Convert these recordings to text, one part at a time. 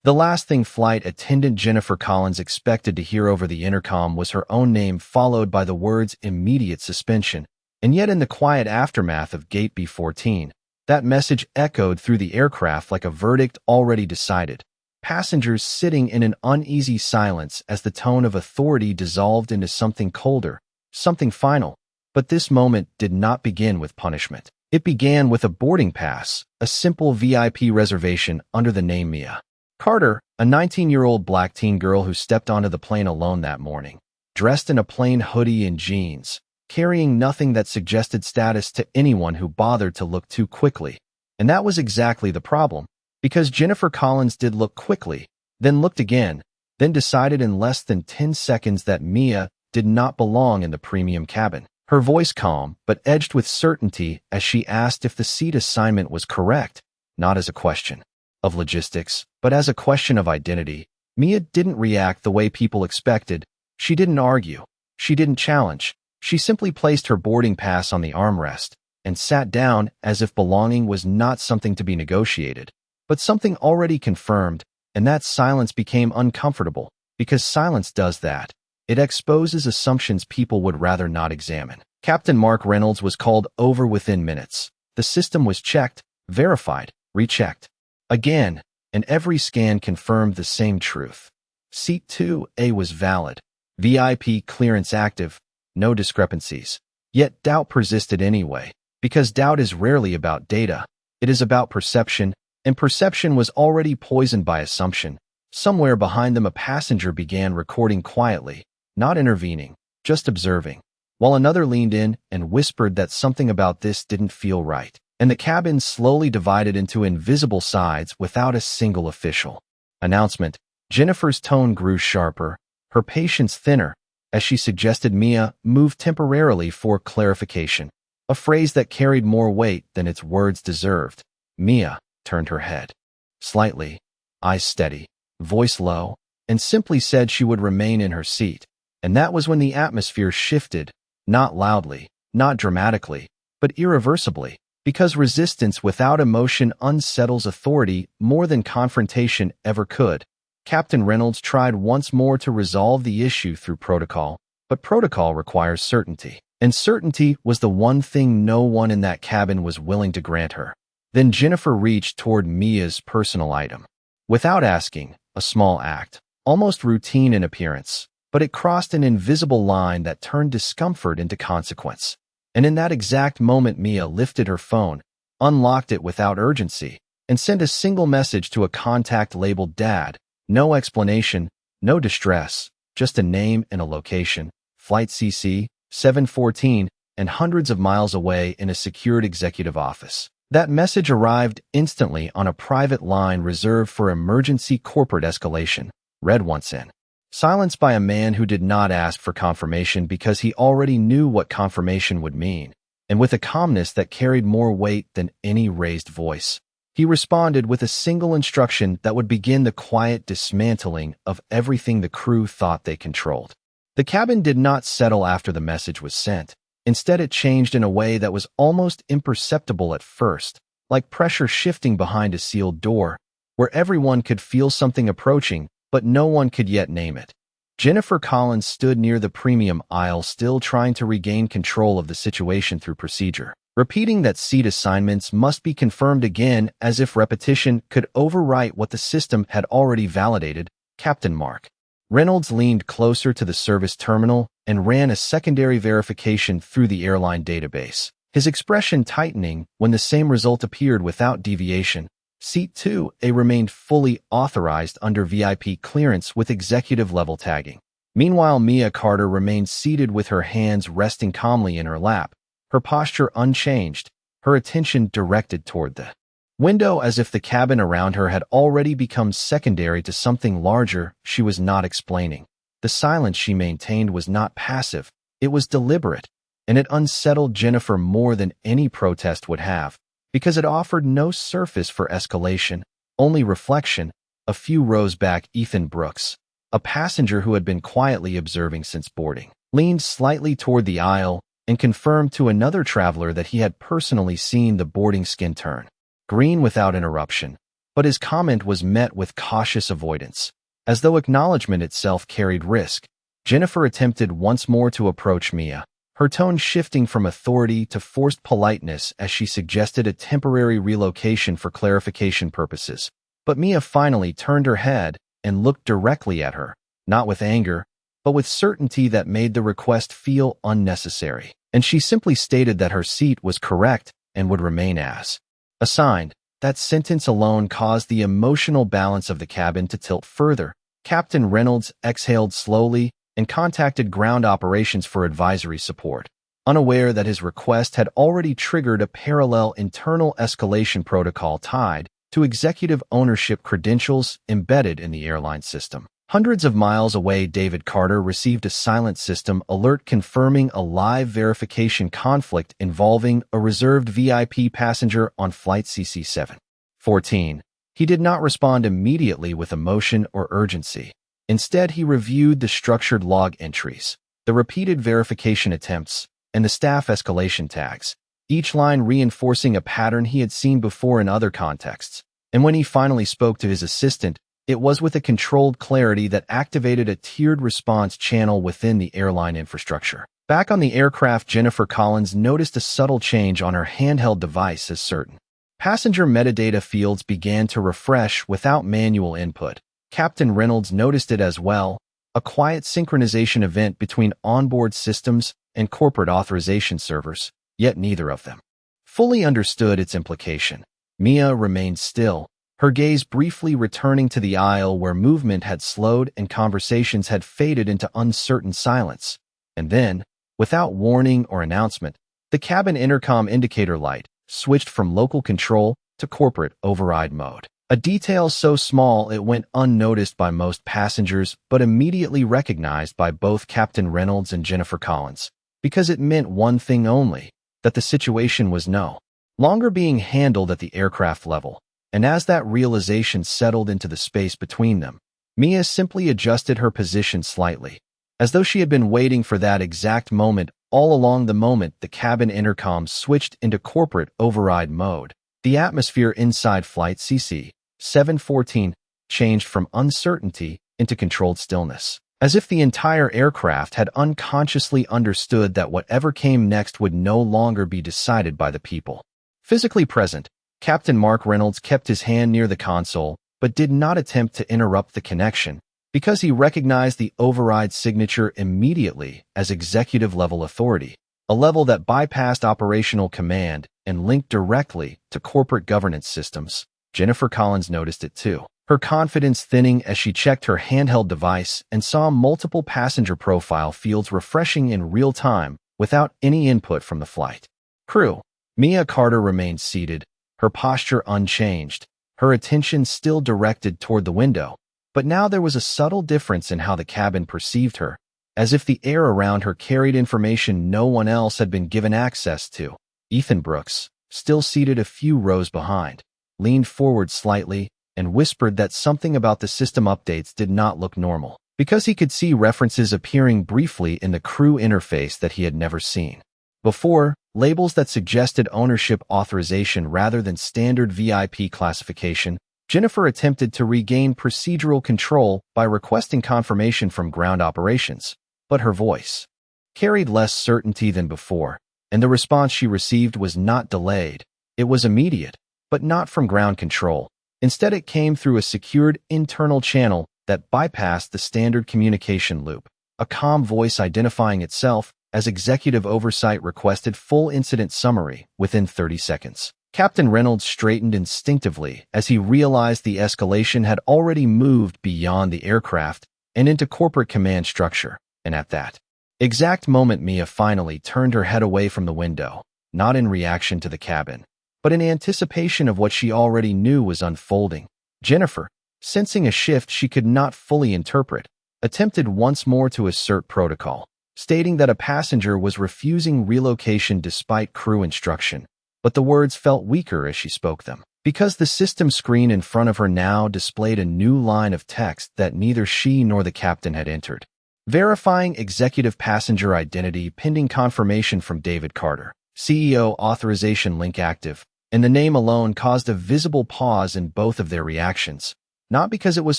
The last thing flight attendant Jennifer Collins expected to hear over the intercom was her own name followed by the words immediate suspension, and yet in the quiet aftermath of Gate B-14, that message echoed through the aircraft like a verdict already decided. Passengers sitting in an uneasy silence as the tone of authority dissolved into something colder, something final. But this moment did not begin with punishment. It began with a boarding pass, a simple VIP reservation under the name Mia Carter, a 19-year-old black teen girl who stepped onto the plane alone that morning, dressed in a plain hoodie and jeans, carrying nothing that suggested status to anyone who bothered to look too quickly. And that was exactly the problem, because Jennifer Collins did look quickly, then looked again, then decided in less than 10 seconds that Mia did not belong in the premium cabin. Her voice calm, but edged with certainty as she asked if the seat assignment was correct, not as a question of logistics, but as a question of identity. Mia didn't react the way people expected. She didn't argue. She didn't challenge. She simply placed her boarding pass on the armrest and sat down as if belonging was not something to be negotiated, but something already confirmed, and that silence became uncomfortable, because silence does that. It exposes assumptions people would rather not examine. Captain Mark Reynolds was called over within minutes. The system was checked, verified, rechecked again, and every scan confirmed the same truth. Seat 2A was valid. VIP clearance active. No discrepancies. Yet doubt persisted anyway, because doubt is rarely about data. It is about perception, and perception was already poisoned by assumption. Somewhere behind them a passenger began recording quietly, not intervening, just observing, while another leaned in and whispered that something about this didn't feel right, and the cabin slowly divided into invisible sides without a single official announcement. Jennifer's tone grew sharper, her patience thinner, as she suggested Mia move temporarily for clarification, a phrase that carried more weight than its words deserved. Mia turned her head slightly, eyes steady, voice low, and simply said she would remain in her seat. And that was when the atmosphere shifted, not loudly, not dramatically, but irreversibly, because resistance without emotion unsettles authority more than confrontation ever could. Captain Reynolds tried once more to resolve the issue through protocol, but protocol requires certainty, and certainty was the one thing no one in that cabin was willing to grant her. Then Jennifer reached toward Mia's personal item. Without asking, a small act, almost routine in appearance, but it crossed an invisible line that turned discomfort into consequence. And in that exact moment Mia lifted her phone, unlocked it without urgency, and sent a single message to a contact labeled Dad. No explanation, no distress, just a name and a location, Flight CC 714, and hundreds of miles away in a secured executive office. That message arrived instantly on a private line reserved for emergency corporate escalation, read once in. Silence by a man who did not ask for confirmation because he already knew what confirmation would mean, and with a calmness that carried more weight than any raised voice. He responded with a single instruction that would begin the quiet dismantling of everything the crew thought they controlled. The cabin did not settle after the message was sent. Instead, it changed in a way that was almost imperceptible at first, like pressure shifting behind a sealed door, where everyone could feel something approaching, but no one could yet name it. Jennifer Collins stood near the premium aisle, still trying to regain control of the situation through procedure, repeating that seat assignments must be confirmed again as if repetition could overwrite what the system had already validated. Captain Mark Reynolds leaned closer to the service terminal and ran a secondary verification through the airline database, his expression tightening when the same result appeared without deviation. Seat 2A remained fully authorized under VIP clearance with executive-level tagging. Meanwhile, Mia Carter remained seated with her hands resting calmly in her lap, her posture unchanged, her attention directed toward the window as if the cabin around her had already become secondary to something larger she was not explaining. The silence she maintained was not passive, it was deliberate, and it unsettled Jennifer more than any protest would have, because it offered no surface for escalation, only reflection. A few rows back, Ethan Brooks, a passenger who had been quietly observing since boarding, leaned slightly toward the aisle and confirmed to another traveler that he had personally seen the boarding skin turn green without interruption. but his comment was met with cautious avoidance. As though acknowledgement itself carried risk, Jennifer attempted once more to approach Mia, her tone shifting from authority to forced politeness as she suggested a temporary relocation for clarification purposes. But Mia finally turned her head and looked directly at her, not with anger, but with certainty that made the request feel unnecessary. And she simply stated that her seat was correct and would remain as assigned. That sentence alone caused the emotional balance of the cabin to tilt further. Captain Reynolds exhaled slowly and contacted ground operations for advisory support, unaware that his request had already triggered a parallel internal escalation protocol tied to executive ownership credentials embedded in the airline system. Hundreds of miles away, David Carter received a silent system alert confirming a live verification conflict involving a reserved VIP passenger on flight CC-714. He did not respond immediately with emotion or urgency. Instead, he reviewed the structured log entries, the repeated verification attempts, and the staff escalation tags, each line reinforcing a pattern he had seen before in other contexts. And when he finally spoke to his assistant, it was with a controlled clarity that activated a tiered response channel within the airline infrastructure. Back on the aircraft, Jennifer Collins noticed a subtle change on her handheld device as certain passenger metadata fields began to refresh without manual input. Captain Reynolds noticed it as well, a quiet synchronization event between onboard systems and corporate authorization servers, yet neither of them fully understood its implication. Mia remained still, her gaze briefly returning to the aisle where movement had slowed and conversations had faded into uncertain silence. And then, without warning or announcement, the cabin intercom indicator light switched from local control to corporate override mode. A detail so small it went unnoticed by most passengers but immediately recognized by both Captain Reynolds and Jennifer Collins, because it meant one thing only, that the situation was no longer being handled at the aircraft level. And as that realization settled into the space between them, Mia simply adjusted her position slightly, as though she had been waiting for that exact moment all along. The moment the cabin intercom switched into corporate override mode, the atmosphere inside flight CC-714 changed from uncertainty into controlled stillness, as if the entire aircraft had unconsciously understood that whatever came next would no longer be decided by the people physically present. Captain Mark Reynolds kept his hand near the console, but did not attempt to interrupt the connection, because he recognized the override signature immediately as executive-level authority, a level that bypassed operational command and linked directly to corporate governance systems. Jennifer Collins noticed it too, her confidence thinning as she checked her handheld device and saw multiple passenger profile fields refreshing in real time without any input from the flight crew. Mia Carter remained seated, her posture unchanged, her attention still directed toward the window. But now there was a subtle difference in how the cabin perceived her, as if the air around her carried information no one else had been given access to. Ethan Brooks, still seated a few rows behind, leaned forward slightly and whispered that something about the system updates did not look normal, because he could see references appearing briefly in the crew interface that he had never seen before, labels that suggested ownership authorization rather than standard VIP classification. Jennifer attempted to regain procedural control by requesting confirmation from ground operations, but her voice carried less certainty than before, and the response she received was not delayed. It was immediate, but not from ground control. Instead, it came through a secured internal channel that bypassed the standard communication loop, a calm voice identifying itself as executive oversight requested full incident summary within 30 seconds. Captain Reynolds straightened instinctively as he realized the escalation had already moved beyond the aircraft and into corporate command structure. And at that exact moment, Mia finally turned her head away from the window, not in reaction to the cabin, but in anticipation of what she already knew was unfolding. Jennifer, sensing a shift she could not fully interpret, attempted once more to assert protocol, stating that a passenger was refusing relocation despite crew instruction, but the words felt weaker as she spoke them, because the system screen in front of her now displayed a new line of text that neither she nor the captain had entered. Verifying executive passenger identity pending confirmation from David Carter. CEO authorization link active. and the name alone caused a visible pause in both of their reactions, not because it was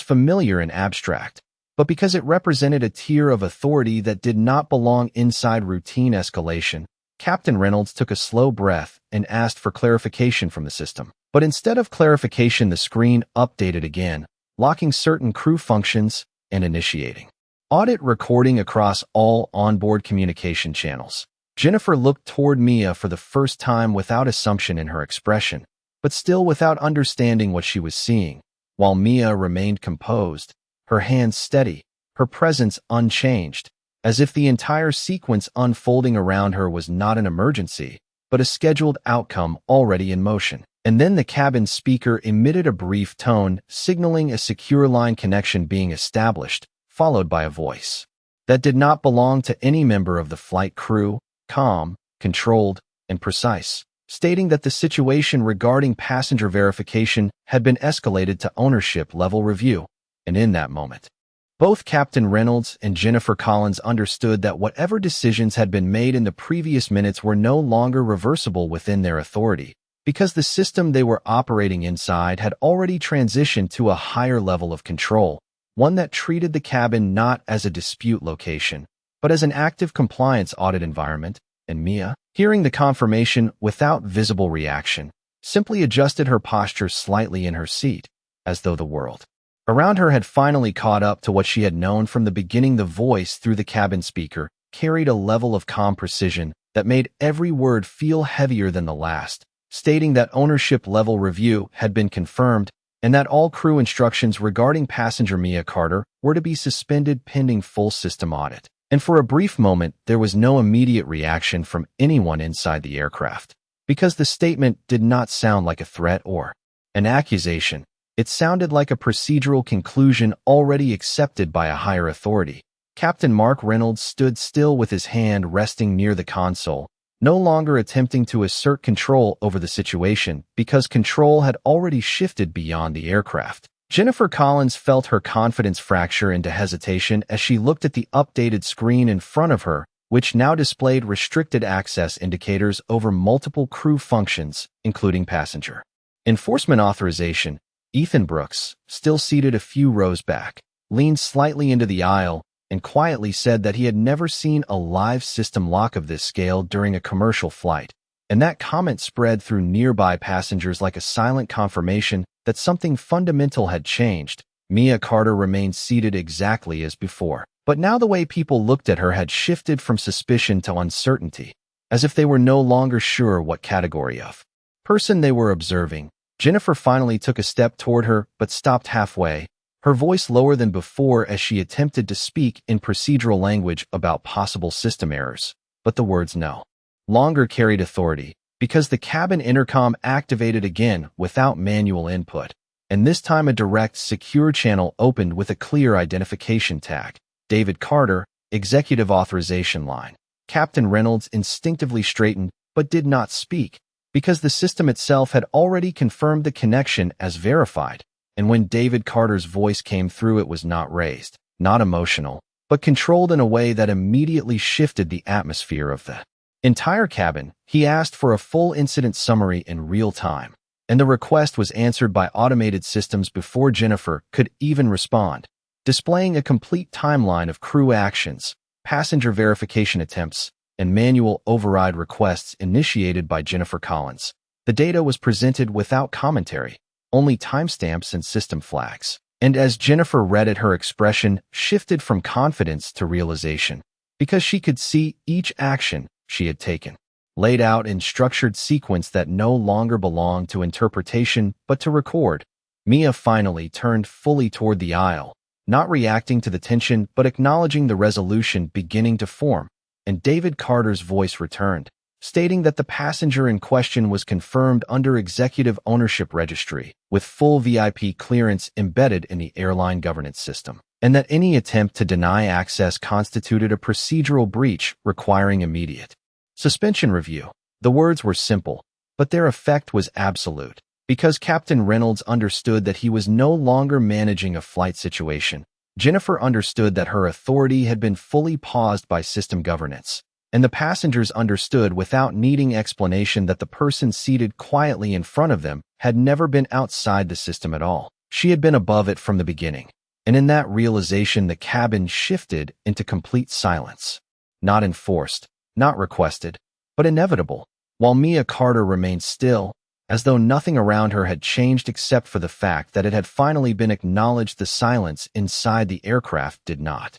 familiar and abstract, but because it represented a tier of authority that did not belong inside routine escalation. Captain Reynolds took a slow breath and asked for clarification from the system. But instead of clarification, the screen updated again, locking certain crew functions and initiating audit recording across all onboard communication channels. Jennifer looked toward Mia for the first time without assumption in her expression, but still without understanding what she was seeing, while Mia remained composed, her hands steady, her presence unchanged, as if the entire sequence unfolding around her was not an emergency, but a scheduled outcome already in motion. And then the cabin speaker emitted a brief tone, signaling a secure line connection being established, followed by a voice that did not belong to any member of the flight crew, calm, controlled, and precise, stating that the situation regarding passenger verification had been escalated to ownership-level review. And in that moment, both Captain Reynolds and Jennifer Collins understood that whatever decisions had been made in the previous minutes were no longer reversible within their authority, because the system they were operating inside had already transitioned to a higher level of control, one that treated the cabin not as a dispute location, but as an active compliance audit environment. And Mia, hearing the confirmation without visible reaction, simply adjusted her posture slightly in her seat, as though the world around her had finally caught up to what she had known from the beginning. The voice through the cabin speaker carried a level of calm precision that made every word feel heavier than the last, stating that ownership-level review had been confirmed and that all crew instructions regarding passenger Mia Carter were to be suspended pending full system audit. And for a brief moment, there was no immediate reaction from anyone inside the aircraft, because the statement did not sound like a threat or an accusation. It sounded like a procedural conclusion already accepted by a higher authority. Captain Mark Reynolds stood still with his hand resting near the console, no longer attempting to assert control over the situation because control had already shifted beyond the aircraft. Jennifer Collins felt her confidence fracture into hesitation as she looked at the updated screen in front of her, which now displayed restricted access indicators over multiple crew functions, including passenger enforcement authorization. Ethan Brooks, still seated a few rows back, leaned slightly into the aisle and quietly said that he had never seen a live system lock of this scale during a commercial flight, and that comment spread through nearby passengers like a silent confirmation that something fundamental had changed. Mia Carter remained seated exactly as before, but now the way people looked at her had shifted from suspicion to uncertainty, as if they were no longer sure what category of person they were observing. Jennifer finally took a step toward her but stopped halfway, her voice lower than before as she attempted to speak in procedural language about possible system errors. But the words no longer carried authority, because the cabin intercom activated again without manual input, and this time a direct, secure channel opened with a clear identification tag. David Carter, Executive Authorization Line. Captain Reynolds instinctively straightened but did not speak, because the system itself had already confirmed the connection as verified, and when David Carter's voice came through, it was not raised, not emotional, but controlled in a way that immediately shifted the atmosphere of the entire cabin. He asked for a full incident summary in real time, and the request was answered by automated systems before Jennifer could even respond, displaying a complete timeline of crew actions, passenger verification attempts, and manual override requests initiated by Jennifer Collins. The data was presented without commentary, only timestamps and system flags. And as Jennifer read it, her expression shifted from confidence to realization, because she could see each action she had taken, laid out in structured sequence that no longer belonged to interpretation but to record. Mia finally turned fully toward the aisle, not reacting to the tension but acknowledging the resolution beginning to form. And David Carter's voice returned, stating that the passenger in question was confirmed under executive ownership registry, with full VIP clearance embedded in the airline governance system, and that any attempt to deny access constituted a procedural breach requiring immediate suspension review. The words were simple, but their effect was absolute, because Captain Reynolds understood that he was no longer managing a flight situation. Jennifer understood that her authority had been fully paused by system governance, and the passengers understood without needing explanation that the person seated quietly in front of them had never been outside the system at all. She had been above it from the beginning, and in that realization the cabin shifted into complete silence. Not enforced, not requested, but inevitable, while Mia Carter remained still, as though nothing around her had changed except for the fact that it had finally been acknowledged. The silence inside the aircraft did not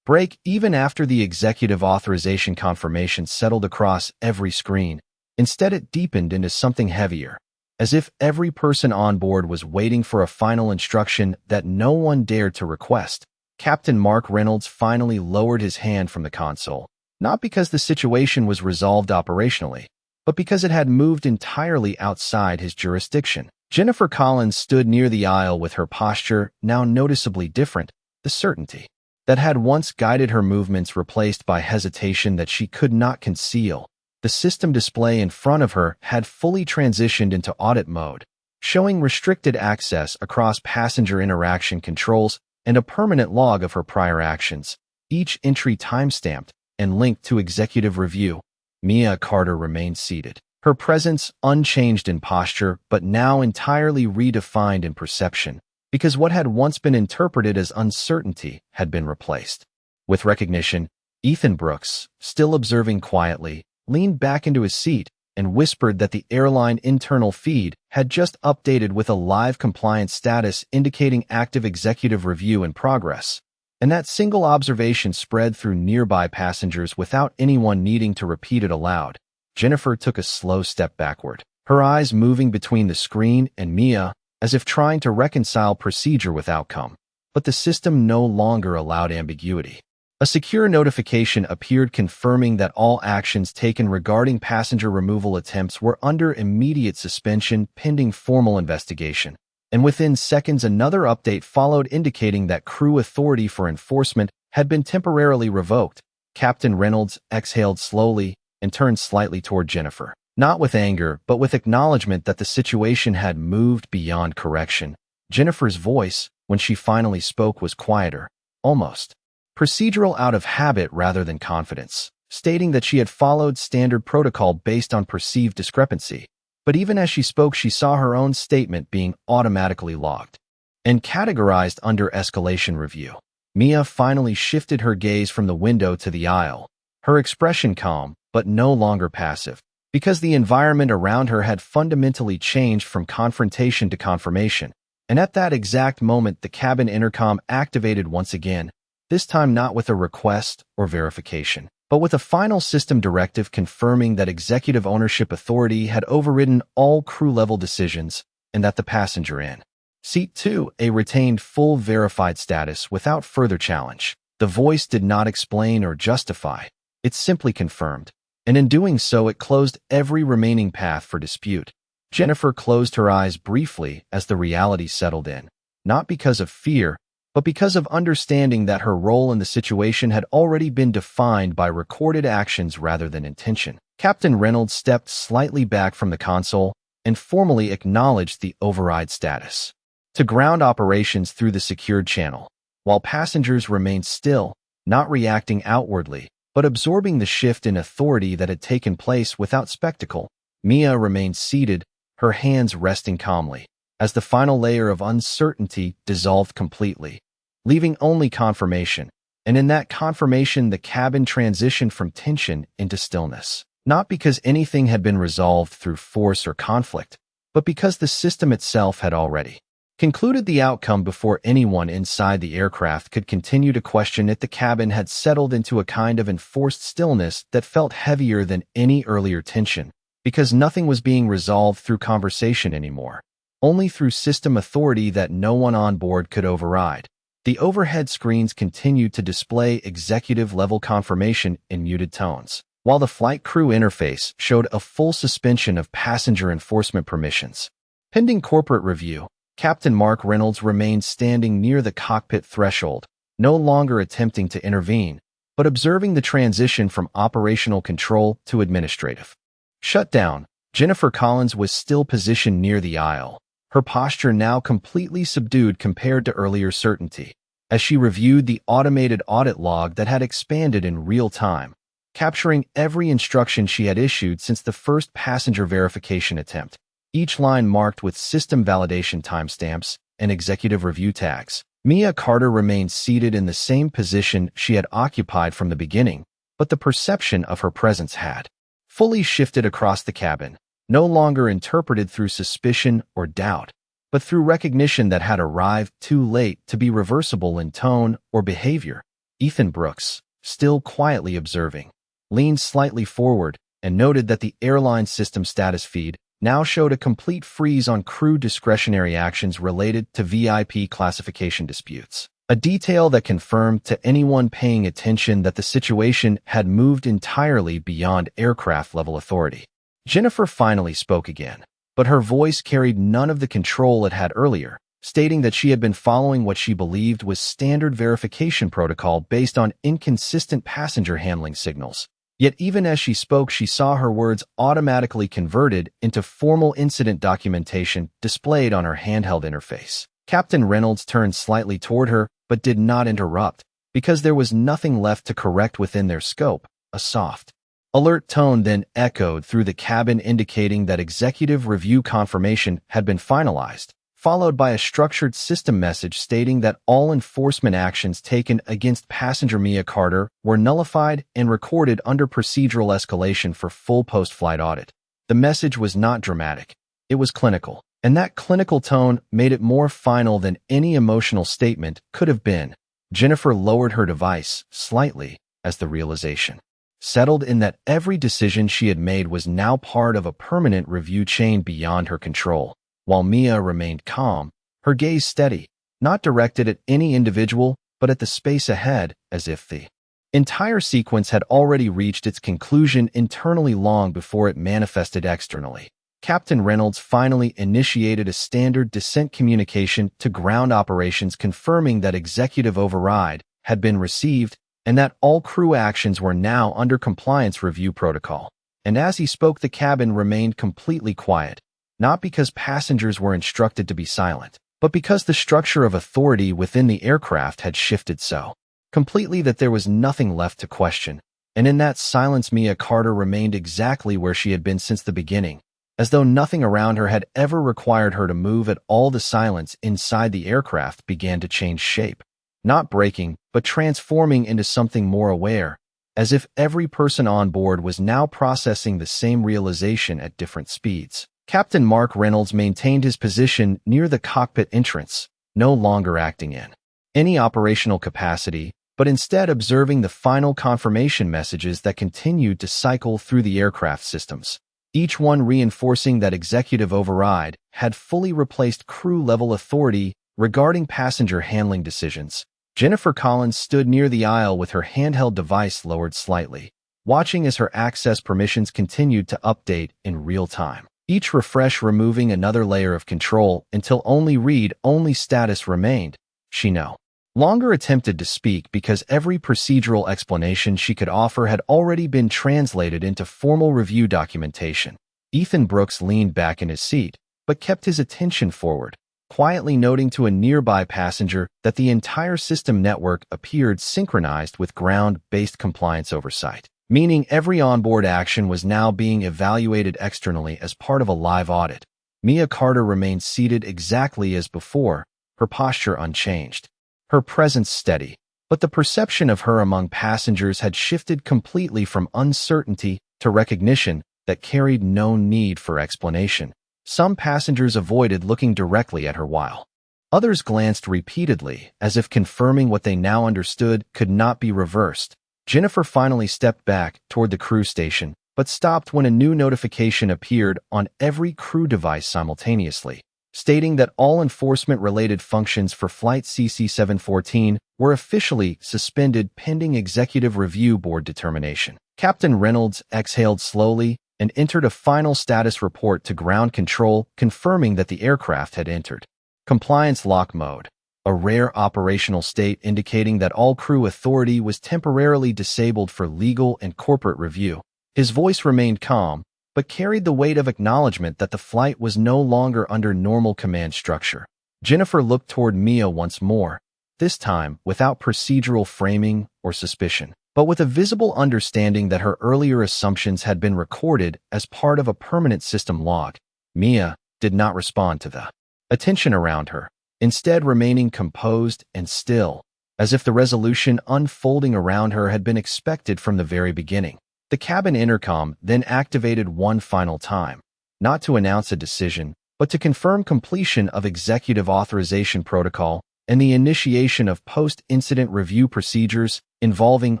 break even after the executive authorization confirmation settled across every screen. Instead, it deepened into something heavier, as if every person on board was waiting for a final instruction that no one dared to request. Captain Mark Reynolds finally lowered his hand from the console, not because the situation was resolved operationally, but because it had moved entirely outside his jurisdiction. Jennifer Collins stood near the aisle with her posture now noticeably different, the certainty that had once guided her movements replaced by hesitation that she could not conceal. The system display in front of her had fully transitioned into audit mode, showing restricted access across passenger interaction controls and a permanent log of her prior actions, each entry timestamped and linked to executive review. Mia Carter remained seated, her presence unchanged in posture but now entirely redefined in perception, because what had once been interpreted as uncertainty had been replaced with recognition. Ethan Brooks, still observing quietly, leaned back into his seat and whispered that the airline internal feed had just updated with a live compliance status indicating active executive review in progress, and that single observation spread through nearby passengers without anyone needing to repeat it aloud. Jennifer took a slow step backward, her eyes moving between the screen and Mia, as if trying to reconcile procedure with outcome. But the system no longer allowed ambiguity. A secure notification appeared confirming that all actions taken regarding passenger removal attempts were under immediate suspension pending formal investigation. And within seconds another update followed indicating that crew authority for enforcement had been temporarily revoked. Captain Reynolds exhaled slowly and turned slightly toward Jennifer, not with anger, but with acknowledgement that the situation had moved beyond correction. Jennifer's voice, when she finally spoke, was quieter, almost procedural, out of habit rather than confidence, stating that she had followed standard protocol based on perceived discrepancy. But even as she spoke, she saw her own statement being automatically logged and categorized under escalation review. Mia finally shifted her gaze from the window to the aisle, her expression calm, but no longer passive, because the environment around her had fundamentally changed from confrontation to confirmation. And at that exact moment, the cabin intercom activated once again, this time not with a request or verification, but with a final system directive confirming that executive ownership authority had overridden all crew-level decisions and that the passenger in Seat 2A retained full verified status without further challenge. The voice did not explain or justify, it simply confirmed. And in doing so, it closed every remaining path for dispute. Jennifer closed her eyes briefly as the reality settled in, not because of fear, but because of understanding that her role in the situation had already been defined by recorded actions rather than intention. Captain Reynolds stepped slightly back from the console and formally acknowledged the override status to ground operations through the secured channel, while passengers remained still, not reacting outwardly, but absorbing the shift in authority that had taken place without spectacle. Mia remained seated, her hands resting calmly, as the final layer of uncertainty dissolved completely, leaving only confirmation. And in that confirmation, the cabin transitioned from tension into stillness, not because anything had been resolved through force or conflict, but because the system itself had already concluded the outcome before anyone inside the aircraft could continue to question it. The cabin had settled into a kind of enforced stillness that felt heavier than any earlier tension, because nothing was being resolved through conversation anymore, only through system authority that no one on board could override. The overhead screens continued to display executive-level confirmation in muted tones, while the flight crew interface showed a full suspension of passenger enforcement permissions. Pending corporate review, Captain Mark Reynolds remained standing near the cockpit threshold, no longer attempting to intervene, but observing the transition from operational control to administrative shutdown. Jennifer Collins was still positioned near the aisle, her posture now completely subdued compared to earlier certainty. As she reviewed the automated audit log that had expanded in real time, capturing every instruction she had issued since the first passenger verification attempt, each line marked with system validation timestamps and executive review tags. Mia Carter remained seated in the same position she had occupied from the beginning, but the perception of her presence had fully shifted across the cabin, no longer interpreted through suspicion or doubt, but through recognition that had arrived too late to be reversible in tone or behavior. Ethan Brooks, still quietly observing, leaned slightly forward and noted that the airline system status feed now showed a complete freeze on crew discretionary actions related to VIP classification disputes, a detail that confirmed to anyone paying attention that the situation had moved entirely beyond aircraft-level authority. Jennifer finally spoke again, but her voice carried none of the control it had earlier, stating that she had been following what she believed was standard verification protocol based on inconsistent passenger handling signals. Yet even as she spoke, she saw her words automatically converted into formal incident documentation displayed on her handheld interface. Captain Reynolds turned slightly toward her, but did not interrupt, because there was nothing left to correct within their scope. A soft, alert tone then echoed through the cabin indicating that executive review confirmation had been finalized, followed by a structured system message stating that all enforcement actions taken against passenger Mia Carter were nullified and recorded under procedural escalation for full post-flight audit. The message was not dramatic. It was clinical, and that clinical tone made it more final than any emotional statement could have been. Jennifer lowered her device slightly as the realization settled in that every decision she had made was now part of a permanent review chain beyond her control. While Mia remained calm, her gaze steady, not directed at any individual, but at the space ahead, as if the entire sequence had already reached its conclusion internally long before it manifested externally. Captain Reynolds finally initiated a standard descent communication to ground operations confirming that executive override had been received and that all crew actions were now under compliance review protocol. And as he spoke, the cabin remained completely quiet. Not because passengers were instructed to be silent, but because the structure of authority within the aircraft had shifted so completely that there was nothing left to question. And in that silence, Mia Carter remained exactly where she had been since the beginning, as though nothing around her had ever required her to move at all. The silence inside the aircraft began to change shape, not breaking, but transforming into something more aware, as if every person on board was now processing the same realization at different speeds. Captain Mark Reynolds maintained his position near the cockpit entrance, no longer acting in any operational capacity, but instead observing the final confirmation messages that continued to cycle through the aircraft systems, each one reinforcing that executive override had fully replaced crew-level authority regarding passenger handling decisions. Jennifer Collins stood near the aisle with her handheld device lowered slightly, watching as her access permissions continued to update in real time. Each refresh removing another layer of control until only read-only status remained. She no longer attempted to speak because every procedural explanation she could offer had already been translated into formal review documentation. Ethan Brooks leaned back in his seat, but kept his attention forward, quietly noting to a nearby passenger that the entire system network appeared synchronized with ground-based compliance oversight, meaning every onboard action was now being evaluated externally as part of a live audit. Mia Carter remained seated exactly as before, her posture unchanged, her presence steady, but the perception of her among passengers had shifted completely from uncertainty to recognition that carried no need for explanation. Some passengers avoided looking directly at her while others glanced repeatedly, as if confirming what they now understood could not be reversed. Jennifer finally stepped back toward the crew station, but stopped when a new notification appeared on every crew device simultaneously, stating that all enforcement-related functions for Flight CC-714 were officially suspended pending Executive Review Board determination. Captain Reynolds exhaled slowly and entered a final status report to ground control, confirming that the aircraft had entered compliance lock mode, a rare operational state indicating that all crew authority was temporarily disabled for legal and corporate review. His voice remained calm, but carried the weight of acknowledgement that the flight was no longer under normal command structure. Jennifer looked toward Mia once more, this time without procedural framing or suspicion, but with a visible understanding that her earlier assumptions had been recorded as part of a permanent system log. Mia did not respond to the attention around her, instead remaining composed and still, as if the resolution unfolding around her had been expected from the very beginning. The cabin intercom then activated one final time, not to announce a decision, but to confirm completion of executive authorization protocol and the initiation of post-incident review procedures involving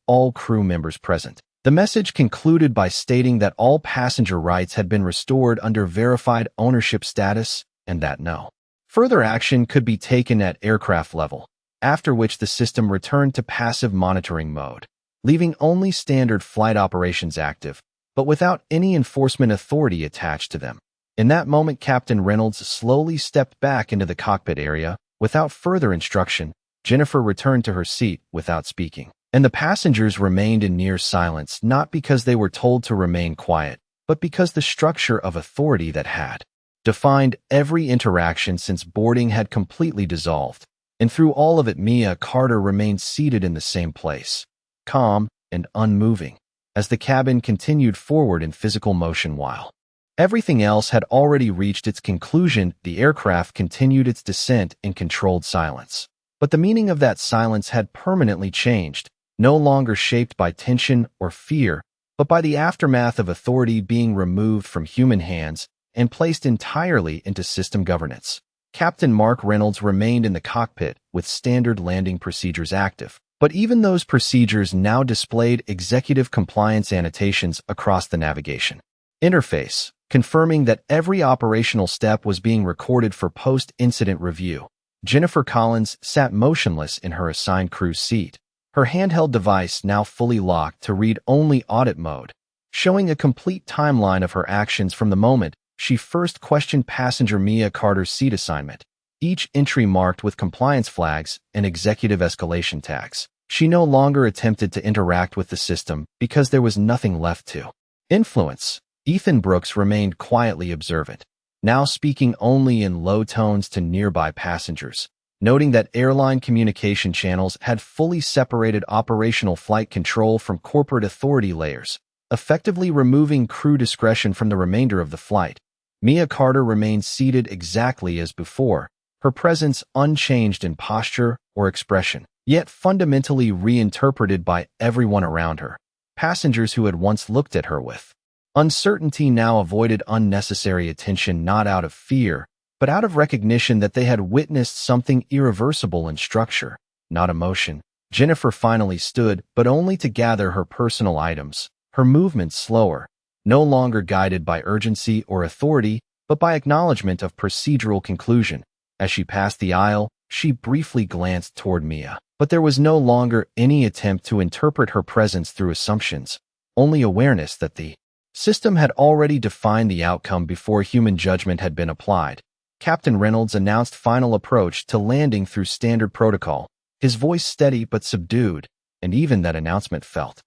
all crew members present. The message concluded by stating that all passenger rights had been restored under verified ownership status and that no further action could be taken at aircraft level, after which the system returned to passive monitoring mode, leaving only standard flight operations active, but without any enforcement authority attached to them. In that moment, Captain Reynolds slowly stepped back into the cockpit area. Without further instruction, Jennifer returned to her seat without speaking, and the passengers remained in near silence, not because they were told to remain quiet, but because the structure of authority that had defined every interaction since boarding had completely dissolved. And through all of it, Mia Carter remained seated in the same place, calm and unmoving, as the cabin continued forward in physical motion while everything else had already reached its conclusion. The aircraft continued its descent in controlled silence. But the meaning of that silence had permanently changed, no longer shaped by tension or fear, but by the aftermath of authority being removed from human hands and placed entirely into system governance. Captain Mark Reynolds remained in the cockpit with standard landing procedures active, but even those procedures now displayed executive compliance annotations across the navigation interface, confirming that every operational step was being recorded for post-incident review. Jennifer Collins sat motionless in her assigned crew seat, her handheld device now fully locked to read-only audit mode, showing a complete timeline of her actions from the moment she first questioned passenger Mia Carter's seat assignment, each entry marked with compliance flags and executive escalation tags. She no longer attempted to interact with the system because there was nothing left to influence. Ethan Brooks remained quietly observant, now speaking only in low tones to nearby passengers, noting that airline communication channels had fully separated operational flight control from corporate authority layers, effectively removing crew discretion from the remainder of the flight. Mia Carter remained seated exactly as before, her presence unchanged in posture or expression, yet fundamentally reinterpreted by everyone around her. Passengers who had once looked at her with uncertainty now avoided unnecessary attention, not out of fear, but out of recognition that they had witnessed something irreversible in structure, not emotion. Jennifer finally stood, but only to gather her personal items, her movements slower, no longer guided by urgency or authority, but by acknowledgement of procedural conclusion. As she passed the aisle, she briefly glanced toward Mia, but there was no longer any attempt to interpret her presence through assumptions, only awareness that the system had already defined the outcome before human judgment had been applied. Captain Reynolds announced final approach to landing through standard protocol, his voice steady but subdued, and even that announcement felt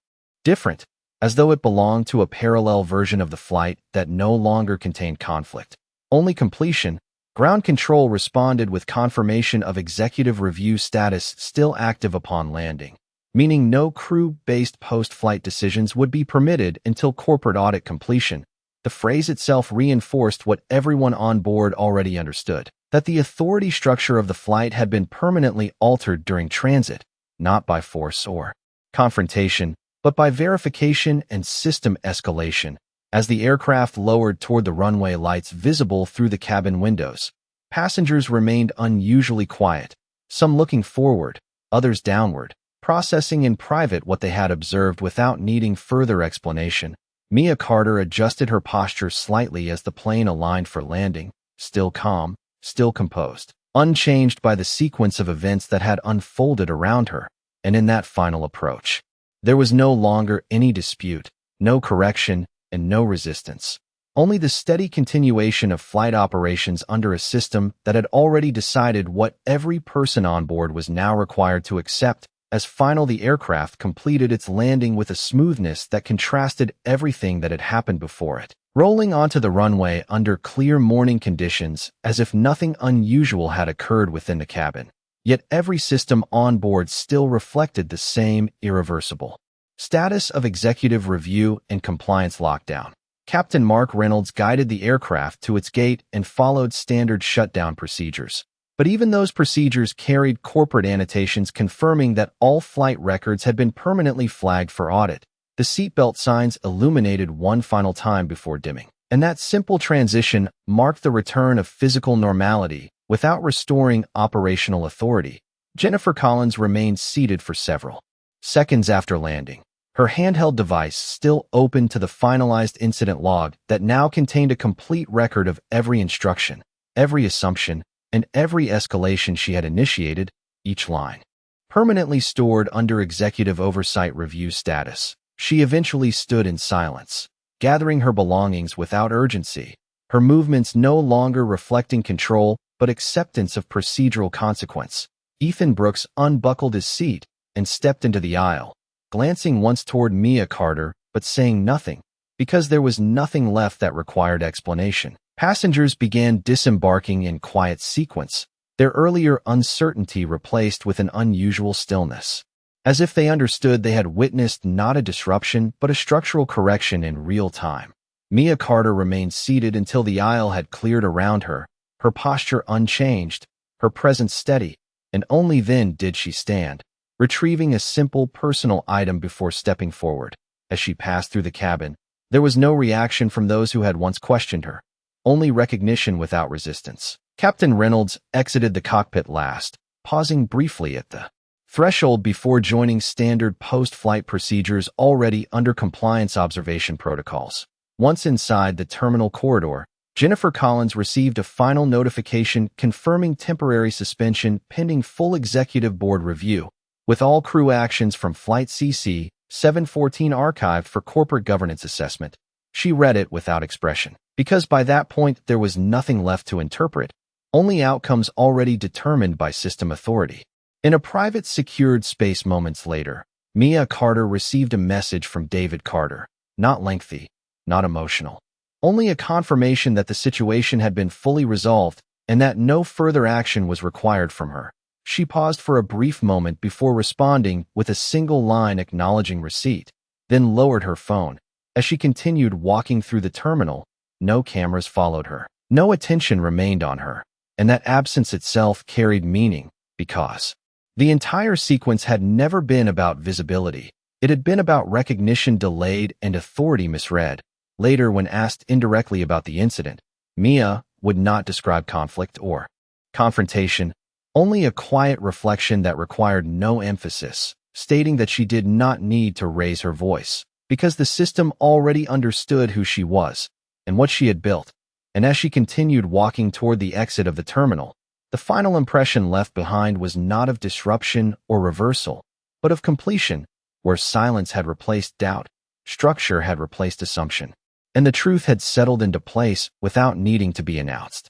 different, as though it belonged to a parallel version of the flight that no longer contained conflict, only completion. Ground control responded with confirmation of executive review status still active upon landing, meaning no crew-based post-flight decisions would be permitted until corporate audit completion. The phrase itself reinforced what everyone on board already understood, that the authority structure of the flight had been permanently altered during transit, not by force or confrontation, but by verification and system escalation. As the aircraft lowered toward the runway, lights visible through the cabin windows, passengers remained unusually quiet, some looking forward, others downward, processing in private what they had observed without needing further explanation. Mia Carter adjusted her posture slightly as the plane aligned for landing, still calm, still composed, unchanged by the sequence of events that had unfolded around her. And in that final approach, there was no longer any dispute, no correction, and no resistance. Only the steady continuation of flight operations under a system that had already decided what every person on board was now required to accept. As final, the aircraft completed its landing with a smoothness that contrasted everything that had happened before it, rolling onto the runway under clear morning conditions as if nothing unusual had occurred within the cabin. Yet every system on board still reflected the same irreversible Status of executive review and compliance lockdown. Captain Mark Reynolds guided the aircraft to its gate and followed standard shutdown procedures. But even those procedures carried corporate annotations confirming that all flight records had been permanently flagged for audit. The seatbelt signs illuminated one final time before dimming. And that simple transition marked the return of physical normality without restoring operational authority. Jennifer Collins remained seated for several seconds after landing, her handheld device still open to the finalized incident log that now contained a complete record of every instruction, every assumption, and every escalation she had initiated, each line permanently stored under executive oversight review status. She eventually stood in silence, gathering her belongings without urgency, her movements no longer reflecting control but acceptance of procedural consequence. Ethan Brooks unbuckled his seat and stepped into the aisle, glancing once toward Mia Carter but saying nothing, because there was nothing left that required explanation. Passengers began disembarking in quiet sequence, their earlier uncertainty replaced with an unusual stillness, as if they understood they had witnessed not a disruption but a structural correction in real time. Mia Carter remained seated until the aisle had cleared around her, her posture unchanged, her presence steady, and only then did she stand, retrieving a simple personal item before stepping forward. As she passed through the cabin, there was no reaction from those who had once questioned her, only recognition without resistance. Captain Reynolds exited the cockpit last, pausing briefly at the threshold before joining standard post-flight procedures already under compliance observation protocols. Once inside the terminal corridor, Jennifer Collins received a final notification confirming temporary suspension pending full executive board review, with all crew actions from Flight CC 714 archived for corporate governance assessment. She read it without expression, because by that point there was nothing left to interpret, only outcomes already determined by system authority. In a private secured space moments later, Mia Carter received a message from David Carter, not lengthy, not emotional, only a confirmation that the situation had been fully resolved and that no further action was required from her. She paused for a brief moment before responding with a single line acknowledging receipt, then lowered her phone. As she continued walking through the terminal, no cameras followed her. No attention remained on her, and that absence itself carried meaning, because the entire sequence had never been about visibility. It had been about recognition delayed and authority misread. Later, when asked indirectly about the incident, Mia would not describe conflict or confrontation, only a quiet reflection that required no emphasis, stating that she did not need to raise her voice, because the system already understood who she was and what she had built. And as she continued walking toward the exit of the terminal, the final impression left behind was not of disruption or reversal, but of completion, where silence had replaced doubt, structure had replaced assumption, and the truth had settled into place without needing to be announced.